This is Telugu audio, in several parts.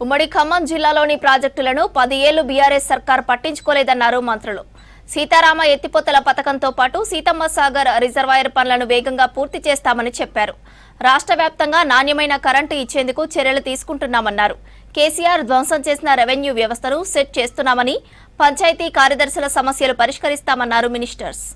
ఉమ్మడి ఖమ్మం జిల్లాలోని ప్రాజెక్టులను 10 ఏళ్లు బీఆర్ఎస్ సర్కార్ పట్టించుకోలేదన్నారు మంత్రులు. సీతారామ ఎత్తిపోతల పథకంతో పాటు సీతమ్మ సాగర్ రిజర్వాయర్ పనులను వేగంగా పూర్తి చేస్తామని చెప్పారు. రాష్ట్ర వ్యాప్తంగా నాణ్యమైన కరెంటు ఇచ్చేందుకు చర్యలు తీసుకుంటున్నామన్నారు. కేసీఆర్ ధ్వంసం చేసిన రెవెన్యూ వ్యవస్థను సెట్ చేస్తున్నామని, పంచాయతీ కార్యదర్శుల సమస్యలు పరిష్కరిస్తామన్నారు మినిస్టర్స్.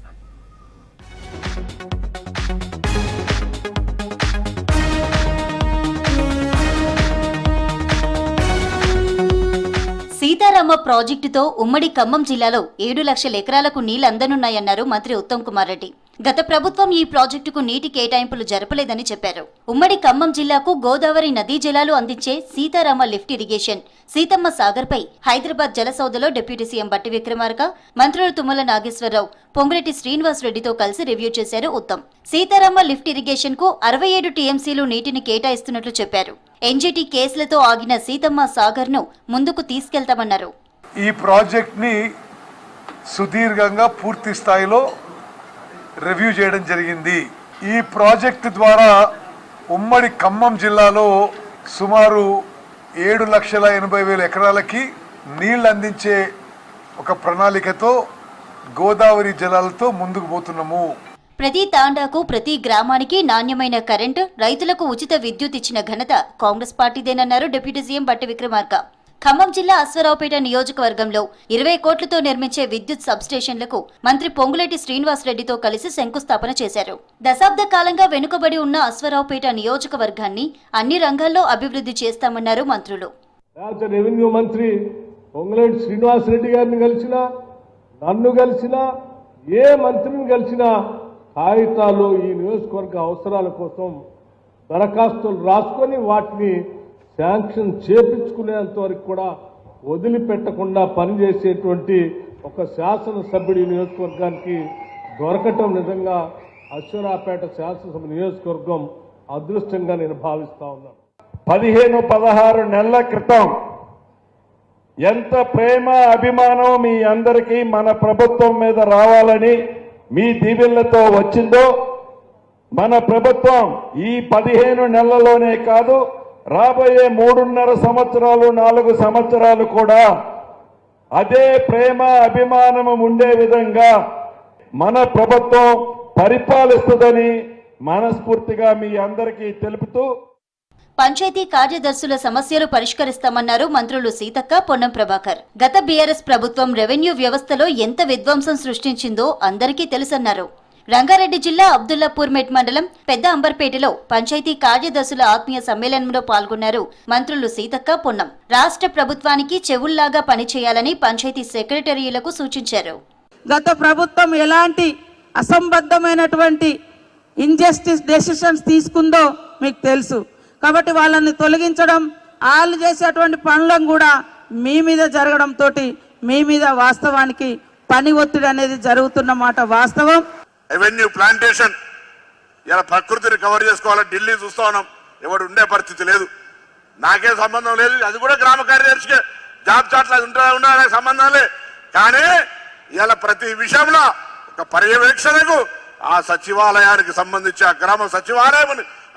సీతారామ ప్రాజెక్టుతో ఉమ్మడి ఖమ్మం జిల్లాలో 7 లక్షల ఎకరాలకు నీళ్లు అందనున్నాయన్నారు మంత్రి ఉత్తమ్ కుమార్ రెడ్డి. గత ప్రభుత్వం ఈ ప్రాజెక్టుకు నీటి కేటాయింపులు జరపలేదని చెప్పారు. ఉమ్మడి ఖమ్మం జిల్లాకు గోదావరి నదీ జలాలు అందించే సీతారామ లిఫ్ట్ ఇరిగేషన్ సీతమ్మ సాగర్ పై హైదరాబాద్ జలసౌధలో డిప్యూటీ సీఎం బట్టి విక్రమార్క, మంత్రులు తుమ్మల నాగేశ్వరరావు, పొంగులేటి శ్రీనివాస్ రెడ్డితో కలిసి రివ్యూ చేశారు ఉత్తమ్. సీతారామ లిఫ్ట్ ఇరిగేషన్ కు 67 టీఎంసీలు నీటిని కేటాయిస్తున్నట్లు చెప్పారు. ఎన్జీటీ కేసులతో ఆగిన సీతమ్మ సాగర్ ను ముందుకు తీసుకెళ్తామన్నారు. ఈ ప్రాజెక్ట్ ని సుదీర్ఘంగా పూర్తి స్థాయిలో రివ్యూ చేయడం జరిగింది. ఈ ప్రాజెక్టు ద్వారా ఉమ్మడి ఖమ్మం జిల్లాలో సుమారు 7,80,000 ఎకరాలకి నీళ్లు అందించే ఒక ప్రణాళికతో గోదావరి జలాలతో ముందుకు పోతున్నాము. ప్రతి తాండాకు, ప్రతి గ్రామానికి నాణ్యమైన కరెంటు, రైతులకు ఉచిత విద్యుత్ ఇచ్చిన ఘనత కాంగ్రెస్ పార్టీదేనన్నారు డిప్యూటీ సీఎం బట్టి విక్రమార్క. ఖమ్మం జిల్లా అశ్వరావుపేట నియోజకవర్గంలో 20 కోట్లతో నిర్మించే విద్యుత్ సబ్స్టేషన్లకు మంత్రి పొంగులేటి శ్రీనివాస్ రెడ్డితో కలిసి శంకుస్థాపన చేశారు. దశాబ్ద కాలంగా వెనుకబడి ఉన్న అశ్వరావుపేట నియోజకవర్గాన్ని అన్ని రంగాల్లో అభివృద్ధి చేస్తామన్నారు మంత్రులు. రెవెన్యూ మంత్రి పొంగులేటి శ్రీనివాస్ రెడ్డి గారిని కలిసినా, నన్ను కలిసినా, ఏ మంత్రిని కలిసినా కాగితాలు ఈ నియోజకవర్గ అవసరాల కోసం దరఖాస్తులు రాసుకొని వాటిని శాంక్షన్ చేపించుకునేంత వరకు కూడా వదిలిపెట్టకుండా పనిచేసేటువంటి ఒక శాసనసభ్యుడి నియోజకవర్గానికి దొరకటం నిజంగా అశ్వరాపేట శాసనసభ నియోజకవర్గం అదృష్టంగా నేను భావిస్తా ఉన్నాను. 15-16 నెలల క్రితం ఎంత ప్రేమ అభిమానం మీ అందరికీ మన ప్రభుత్వం మీద రావాలని మీ దీవెనలతో వచ్చిందో, మన ప్రభుత్వం ఈ 15 నెలల్లోనే కాదు, రాబోయే 3.5 సంవత్సరాలు 4 సంవత్సరాలు కూడా అదే ప్రేమ అభిమానం ఉండే విధంగా మన ప్రభుత్వం పరిపాలిస్తుందని మనస్ఫూర్తిగా మీ అందరికీ తెలుపుతూ పంచాయతీ కార్యదర్శుల సమస్యలు పరిష్కరిస్తామన్నారు మంత్రులు సీతక్క, పొన్నం ప్రభాకర్. గత బీఆర్ఎస్ ప్రభుత్వం రెవెన్యూ వ్యవస్థలో ఎంత విధ్వంసం సృష్టించిందో అందరికీ తెలుసన్నారు. రంగారెడ్డి జిల్లా అబ్దుల్లాపూర్ మెట్ మండలం పెద్ద అంబర్పేటలో పంచాయతీ కార్యదర్శుల ఆత్మీయ సమ్మేళనంలో పాల్గొన్నారు మంత్రులు సీతక్క, పొన్నం. రాష్ట్ర ప్రభుత్వానికి చెవుల్లాగా పనిచేయాలని పంచాయతీ సెక్రటరీలకు సూచించారు. గత ప్రభుత్వం ఎలాంటి అసంబద్ధమైనటువంటి ఇంజస్టిస్ డెసిషన్స్ తీసుకుందో మీకు తెలుసు. కాబట్టి వాళ్ళని తొలగించడం, వాళ్ళు చేసేటువంటి పనులను కూడా మీ మీద జరగడంతో మీ మీద వాస్తవానికి పని ఒత్తిడి అనేది జరుగుతున్నమాట వాస్తవం. రెవెన్యూ ప్లాంటేషన్ ఇలా ప్రకృతిని కవర్ చేసుకోవాలని ఢిల్లీ చూస్తా ఉన్నాం. ఎవడు ఉండే పరిస్థితి లేదు, నాకేం సంబంధం లేదు. అది కూడా గ్రామ కార్యదర్శికి జాబ్ చాట్ల ఉండా నాకు సంబంధం లేదు. కానీ ఇలా ప్రతి విషయంలో ఒక పర్యవేక్షణకు ఆ సచివాలయానికి సంబంధించి ఆ గ్రామ సచివాలయం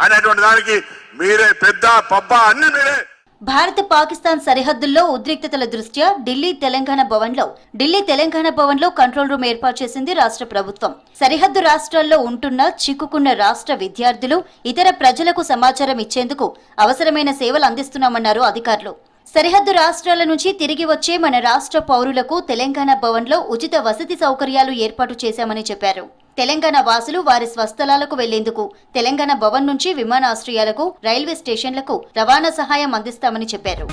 అనేటువంటి దానికి మీరే పెద్ద పబ్బ అన్ని మీరే. భారత్ పాకిస్తాన్ సరిహద్దుల్లో ఉద్రిక్తతల దృష్ట్యా ఢిల్లీ తెలంగాణ భవన్లో కంట్రోల్ రూమ్ ఏర్పాటు చేసింది రాష్ట్ర ప్రభుత్వం. సరిహద్దు రాష్ట్రాల్లో ఉంటున్న చిక్కుకున్న రాష్ట్ర విద్యార్థులు, ఇతర ప్రజలకు సమాచారం ఇచ్చేందుకు అవసరమైన సేవలు అందిస్తున్నామన్నారు అధికారులు. సరిహద్దు రాష్ట్రాల నుంచి తిరిగి వచ్చే మన రాష్ట్ర పౌరులకు తెలంగాణ భవన్లో ఉచిత వసతి సౌకర్యాలు ఏర్పాటు చేశామని చెప్పారు. తెలంగాణ వాసులు వారి స్వస్థలాలకు వెళ్లేందుకు తెలంగాణ భవన్ నుంచి విమానాశ్రయాలకు, రైల్వే స్టేషన్లకు రవాణా సహాయం అందిస్తామని చెప్పారు.